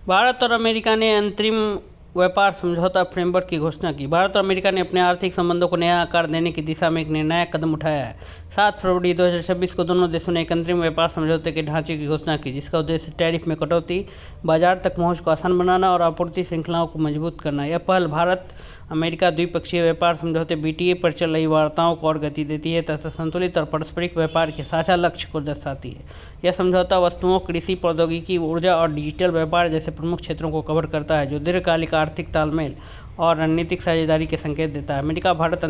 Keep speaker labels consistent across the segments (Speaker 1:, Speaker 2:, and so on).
Speaker 1: भारत और अमेरिका ने अंतरिम व्यापार समझौता फ्रेमवर्क की घोषणा की। भारत और अमेरिका ने अपने आर्थिक संबंधों को नया आकार देने की दिशा में एक निर्णायक कदम उठाया है। 7 फरवरी 2026 को दोनों देशों ने एक अंतरिम व्यापार समझौते के ढांचे की घोषणा की, जिसका उद्देश्य टैरिफ में कटौती, बाजार तक पहुंच को आसान बनाना और आपूर्ति श्रृंखलाओं को मजबूत करना। यह पहल भारत अमेरिका द्विपक्षीय व्यापार समझौते BTA पर चल रही वार्ताओं को और गति देती है तथा संतुलित और पारस्परिक व्यापार के साझा लक्ष्य को दर्शाती है। यह समझौता वस्तुओं, कृषि, प्रौद्योगिकी, ऊर्जा और डिजिटल व्यापार जैसे प्रमुख क्षेत्रों को कवर करता है, जो दीर्घकालिक आर्थिक तालमेल और रणनीतिक साझेदारी के संकेत देता है। अमेरिका भारत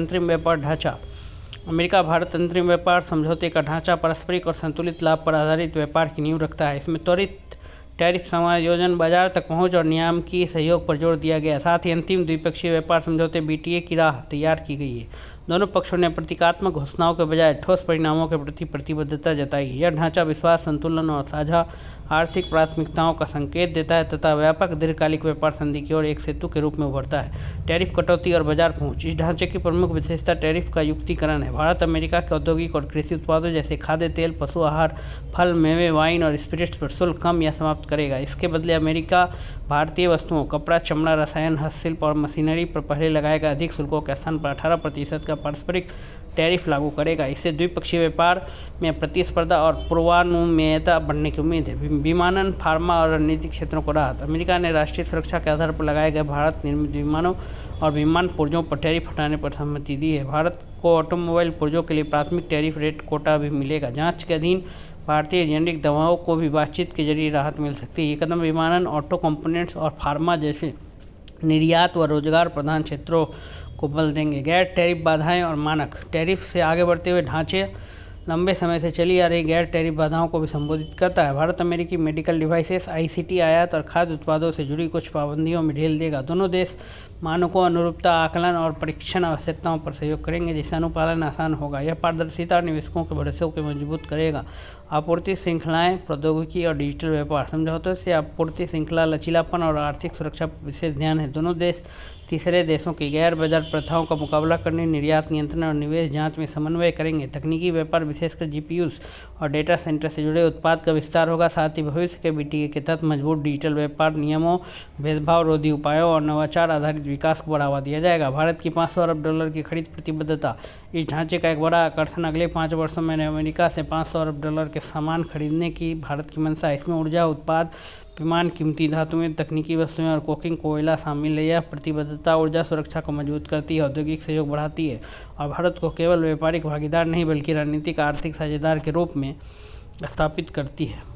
Speaker 1: अंतरिम व्यापार समझौते का ढांचा पारस्परिक और संतुलित लाभ पर आधारित व्यापार की नींव रखता है। इसमें त्वरित टैरिफ समायोजन, बाजार तक पहुंच और नियामकीय सहयोग पर जोर दिया गया। साथ ही अंतिम द्विपक्षीय व्यापार समझौते BTA की राह तैयार की गई है। दोनों पक्षों ने प्रतीकात्मक घोषणाओं के बजाय ठोस परिणामों के प्रति प्रतिबद्धता जताई है। यह ढांचा विश्वास, संतुलन और साझा आर्थिक प्राथमिकताओं का संकेत देता है तथा व्यापक दीर्घकालिक व्यापार संधि की ओर एक सेतु के रूप में उभरता है। टैरिफ कटौती और बाजार पहुंच। इस ढांचे की प्रमुख विशेषता टैरिफ का युक्तिकरण है। भारत अमेरिका के औद्योगिक और कृषि उत्पादों जैसे खाद्य तेल, पशु आहार, फल, मेवे, वाइन और स्पिरिट्स पर शुल्क कम या समाप्त करेगा। इसके बदले अमेरिका भारतीय वस्तुओं, कपड़ा, चमड़ा, रसायन, हस्तशिल्प और मशीनरी पर पहले लगाए गए अधिक शुल्कों के स्थान पर 18% का पारस्परिक टैरिफ लागू करेगा। इससे द्विपक्षीय व्यापार में प्रतिस्पर्धा और पूर्वानुमेयता बढ़ने की उम्मीद है। विमानन, फार्मा और रणनीतिक क्षेत्रों को राहत। अमेरिका ने राष्ट्रीय सुरक्षा के आधार पर लगाए गए भारत निर्मित विमानों और विमान पुर्जों पर टैरिफ हटाने पर सहमति दी है। भारत को ऑटोमोबाइल पुर्जों के लिए प्राथमिक टैरिफ रेट कोटा भी मिलेगा। जांच के अधीन भारतीय जेनेरिक दवाओं को भी बातचीत के जरिए राहत मिल सकती है। ये कदम विमानन, ऑटो कंपोनेंट्स और फार्मा जैसे निर्यात व रोजगार प्रधान क्षेत्रों को बल देंगे। गैर टैरिफ बाधाएं और मानक। टैरिफ से आगे बढ़ते हुए ढांचे लंबे समय से चली आ रही गैर टैरिफ बाधाओं को भी संबोधित करता है। भारत अमेरिकी मेडिकल डिवाइसेस, ICT आयात और खाद्य उत्पादों से जुड़ी कुछ पाबंदियों में ढील देगा। दोनों देश मानकों, अनुरूपता आकलन और परीक्षण आवश्यकताओं पर सहयोग करेंगे, जिससे अनुपालन आसान होगा। यह पारदर्शिता और निवेशकों के भरोसे को मजबूत करेगा। आपूर्ति श्रृंखलाएं, प्रौद्योगिकी और डिजिटल व्यापार। समझौतों से आपूर्ति श्रृंखला, लचीलापन और आर्थिक सुरक्षा पर विशेष ध्यान है। दोनों देश तीसरे देशों की गैर बाजार प्रथाओं का मुकाबला करने, निर्यात नियंत्रण और निवेश जांच में समन्वय करेंगे। तकनीकी व्यापार, विशेषकर GPUs और डेटा सेंटर से जुड़े उत्पाद का विस्तार होगा। साथ ही भविष्य के BTA के तहत मजबूत डिजिटल व्यापार नियमों, भेदभाव रोधी उपायों और नवाचार आधारित विकास को बढ़ावा दिया जाएगा। भारत की $500 अरब की खरीद प्रतिबद्धता। इस ढांचे का एक बड़ा आकर्षण अगले 5 वर्षों में अमेरिका से $500 अरब के सामान खरीदने की भारत की मंशा है। इसमें ऊर्जा उत्पाद, विमान, कीमती धातुएं, तकनीकी वस्तुएं और कोकिंग कोयला शामिल है। यह प्रतिबद्धता ऊर्जा सुरक्षा को मजबूत करती है, औद्योगिक सहयोग बढ़ाती है और भारत को केवल व्यापारिक भागीदार नहीं बल्कि रणनीतिक आर्थिक साझेदार के रूप में स्थापित करती है।